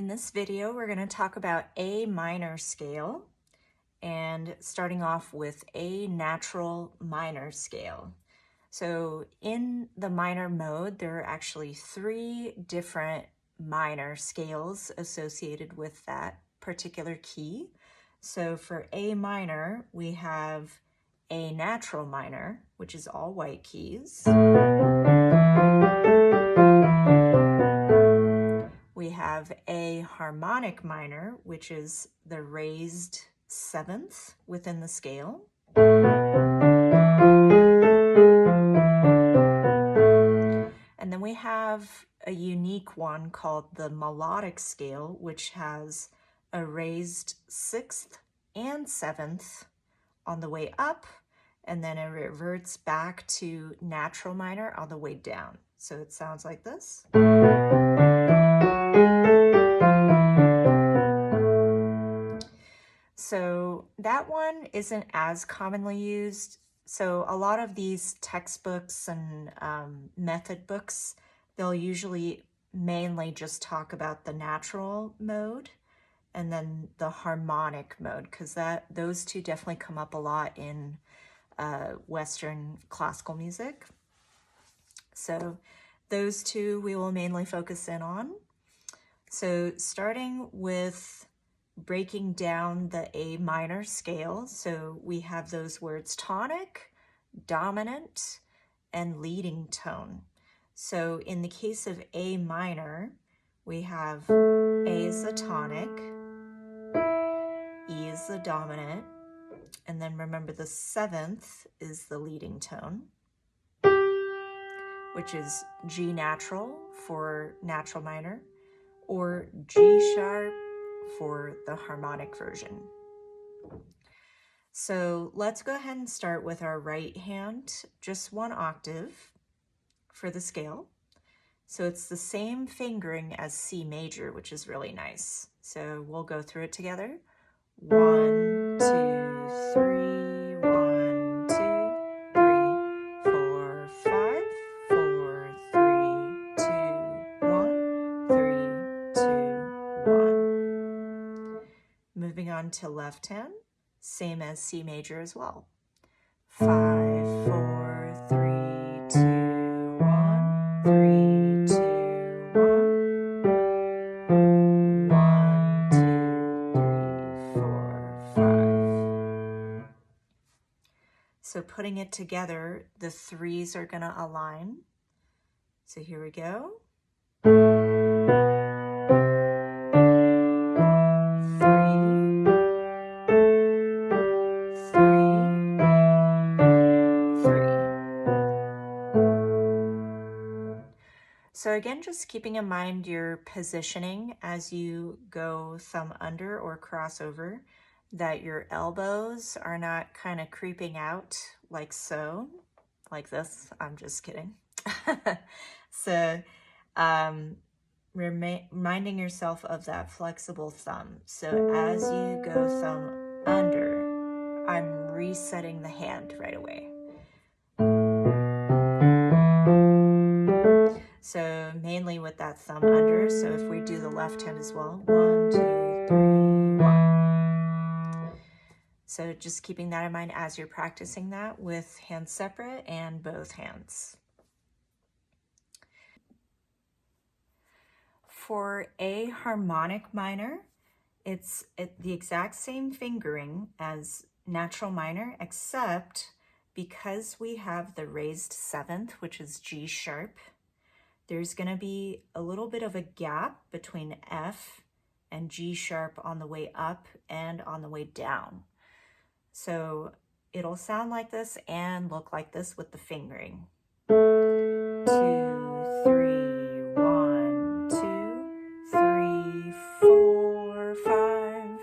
In this video, we're going to talk about A minor scale and starting off with A natural minor scale. So in the minor mode, there are actually 3 different minor scales associated with that particular key. So for A minor, we have A natural minor, which is all white keys. We have A harmonic minor, which is the raised 7th within the scale. And then we have a unique one called the melodic scale, which has a raised 6th and 7th on the way up, and then it reverts back to natural minor on the way down. So it sounds like this. So that one isn't as commonly used. So a lot of these textbooks and method books, they'll usually mainly just talk about the natural mode and then the harmonic mode, because those two definitely come up a lot in Western classical music. So those two we will mainly focus in on. So starting with breaking down the A minor scale, so we have those words tonic, dominant, and leading tone. So in the case of A minor, we have A is the tonic, E is the dominant, and then remember the 7th is the leading tone, which is G natural for natural minor, or G sharp for the harmonic version. So let's go ahead and start with our right hand, just 1 octave for the scale. So it's the same fingering as C major, which is really nice. So we'll go through it together. 1, 2, 3, 1, 2, 3, 4, 5, 4, 3, 2, 1, 3, 2, 1. Moving on to left hand, same as C major as well. 5, 4, 3, 2, 1, 3, 2, 1, 1, 2, 3, 4, 5. So putting it together, the 3s are going to align. So here we go. So again, just keeping in mind your positioning as you go thumb under or cross over, that your elbows are not kind of creeping out like so, like this. I'm just kidding. So reminding yourself of that flexible thumb. So as you go thumb under, I'm resetting the hand right away. So mainly with that thumb under. So if we do the left hand as well, 1, 2, 3, 1. So just keeping that in mind as you're practicing that with hands separate and both hands. For A harmonic minor, it's the exact same fingering as natural minor, except because we have the raised 7th, which is G sharp, there's going to be a little bit of a gap between F and G sharp on the way up and on the way down. So it'll sound like this and look like this with the fingering. 2, 3, 1, 2, 3, 4, 5,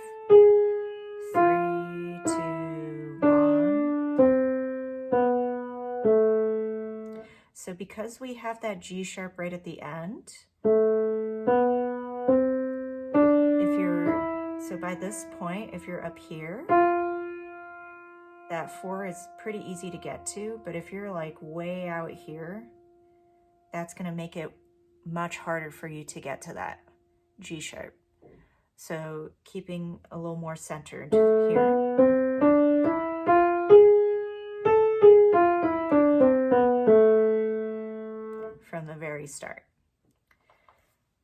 3, 2, 1. So because we have that G sharp right at the end, so by this point, if you're up here, that 4 is pretty easy to get to, but if you're like way out here, that's going to make it much harder for you to get to that G sharp. So keeping a little more centered here. From the very start.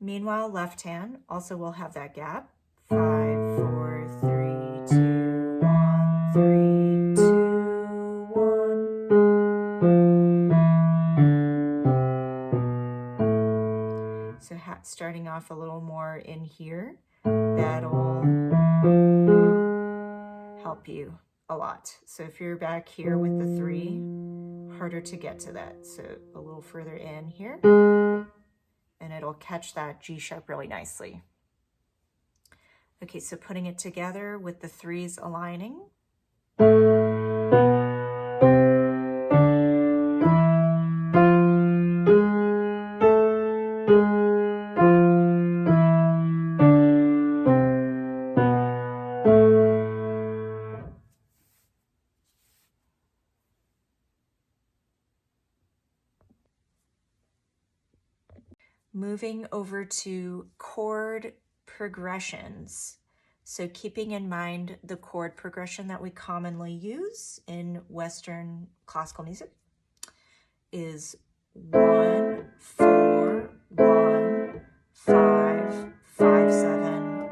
Meanwhile, left hand also will have that gap. 5, 4, 3, 2, 1, 3, 2, 1. So starting off a little more in here, that'll help you a lot. So if you're back here with the 3, harder to get to that. So a little further in here, and it'll catch that G sharp really nicely. Okay, so putting it together with the 3s aligning. Moving over to chord progressions. So keeping in mind the chord progression that we commonly use in Western classical music is 1, 4, 1, 5, 5, 7,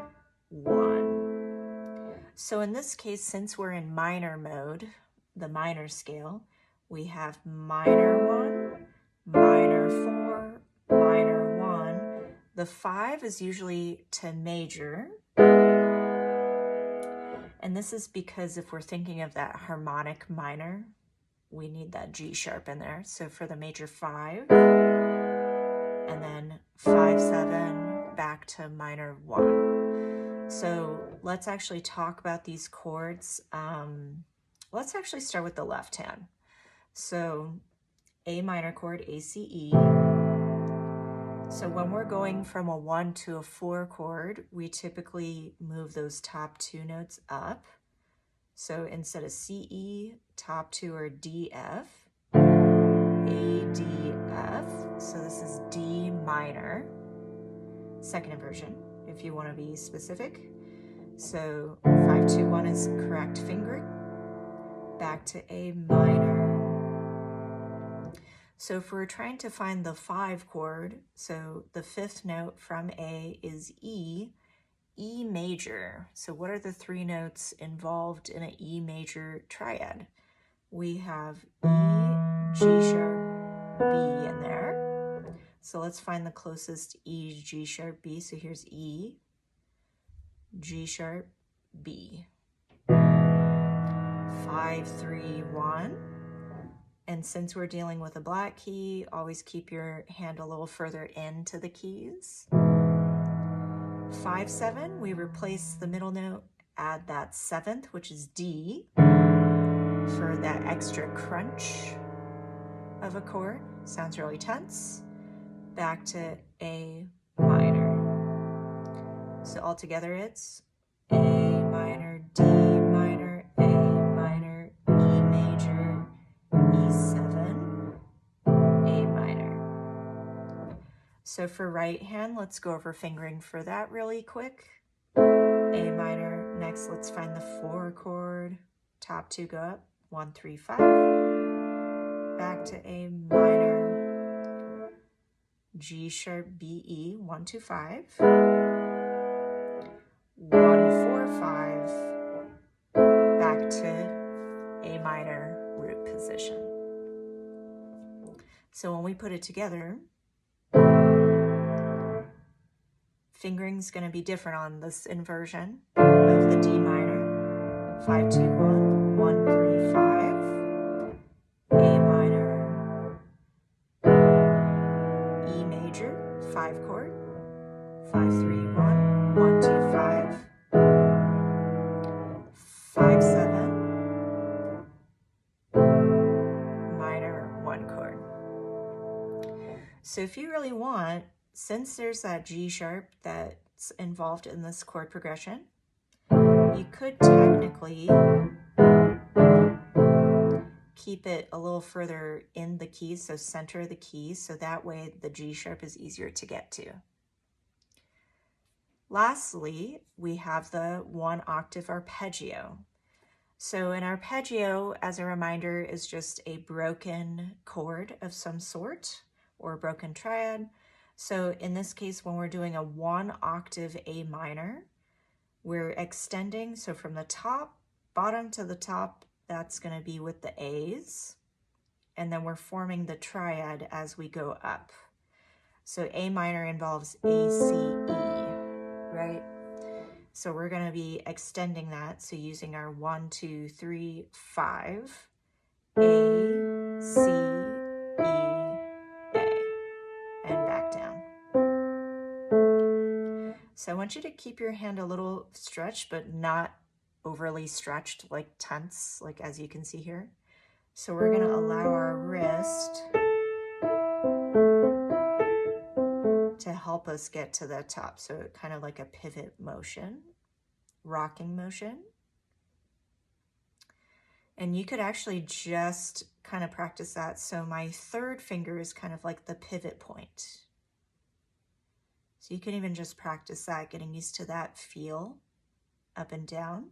1. So in this case, since we're in minor mode, the minor scale, we have minor 1, minor 4, minor 1. The 5 is usually to major. And this is because if we're thinking of that harmonic minor, we need that G sharp in there. So for the major 5, and then 5, 7, back to minor 1. So let's actually talk about these chords. Let's actually start with the left hand. So A minor chord, A, C, E. So when we're going from a 1 to a 4 chord, we typically move those top 2 notes up. So instead of C, E, top 2 are D, F, A, D, F. So this is D minor, second inversion, if you want to be specific. So 5, 2, 1 is correct fingering. Back to A minor. So if we're trying to find the 5 chord, so the 5th note from A is E, E major. So what are the 3 notes involved in an E major triad? We have E, G sharp, B in there. So let's find the closest E, G sharp, B. So here's E, G sharp, B. 5, 3, 1. And since we're dealing with a black key, always keep your hand a little further into the keys. 5, 7, we replace the middle note, add that 7th, which is D, for that extra crunch of a chord. Sounds really tense. Back to A minor. So altogether it's A minor, D minor, A minor, E major, E7, A minor. So for right hand, let's go over fingering for that really quick. A minor. Next, let's find the 4 chord. Top 2 go up. 1, 3, 5. Back to A minor. G sharp, B, E. 1, 2, 5. 1, 4, 5. Back to A minor root position. So when we put it together, fingering is going to be different on this inversion of the D minor. 5, 2, 1, 1, 3, 5. A minor, E major, 5 chord. 5, 3, 1, 1, 2, 5. 5, 7. Minor, 1 chord. So if you really want, since there's that G sharp that's involved in this chord progression, you could technically keep it a little further in the keys, so center the keys, so that way the G sharp is easier to get to. Lastly, we have the 1-octave arpeggio. So an arpeggio, as a reminder, is just a broken chord of some sort or a broken triad. So in this case, when we're doing a 1-octave A minor, we're extending. So from the top, bottom to the top, that's going to be with the A's. And then we're forming the triad as we go up. So A minor involves A, C, E, right? So we're going to be extending that. So using our 1, 2, 3, 5, A, C, E, A, and back down. So I want you to keep your hand a little stretched, but not overly stretched, like tense, like as you can see here. So we're going to allow our wrist to help us get to the top. So kind of like a pivot motion, rocking motion. And you could actually just kind of practice that. So my third finger is kind of like the pivot point. So you can even just practice that, getting used to that feel up and down.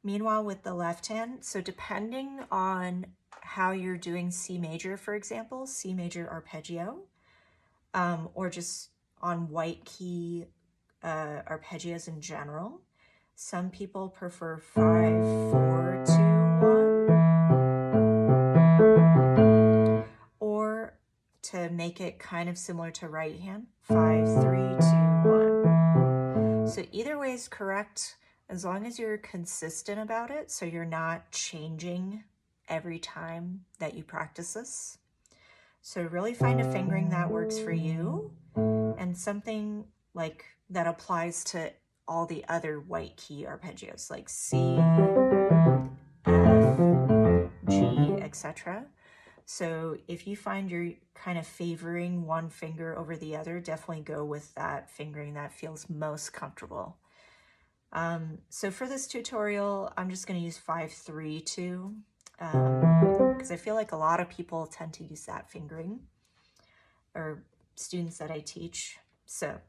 Meanwhile, with the left hand, so depending on how you're doing C major, for example, C major arpeggio, or just on white key arpeggios in general, some people prefer 5, 4, 2, 1, or to make it kind of similar to right hand, 5, 3, 2, 1. So either way is correct, as long as you're consistent about it, so you're not changing every time that you practice this. So really find a fingering that works for you, and something like that applies to all the other white key arpeggios, like C, F, G, etc. So if you find you're kind of favoring one finger over the other, definitely go with that fingering that feels most comfortable. So for this tutorial, I'm just going to use 5, 3, 2, because I feel like a lot of people tend to use that fingering, or students that I teach. So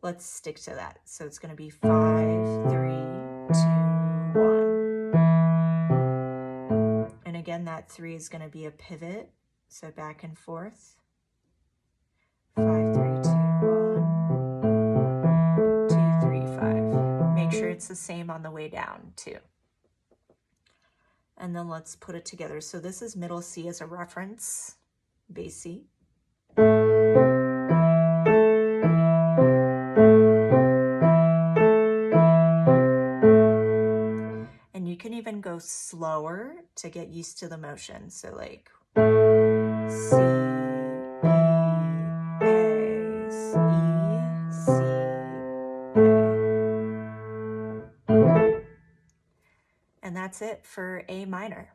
let's stick to that. So it's going to be 5, 3, 2, 1. And again, that 3 is going to be a pivot. So back and forth. 5, 3, 2, 1. 2, 3, 5. Make sure it's the same on the way down too. And then let's put it together. So this is middle C as a reference, bass C. And you can even go slower to get used to the motion. So like C, E, A, C, A. And that's it for A minor.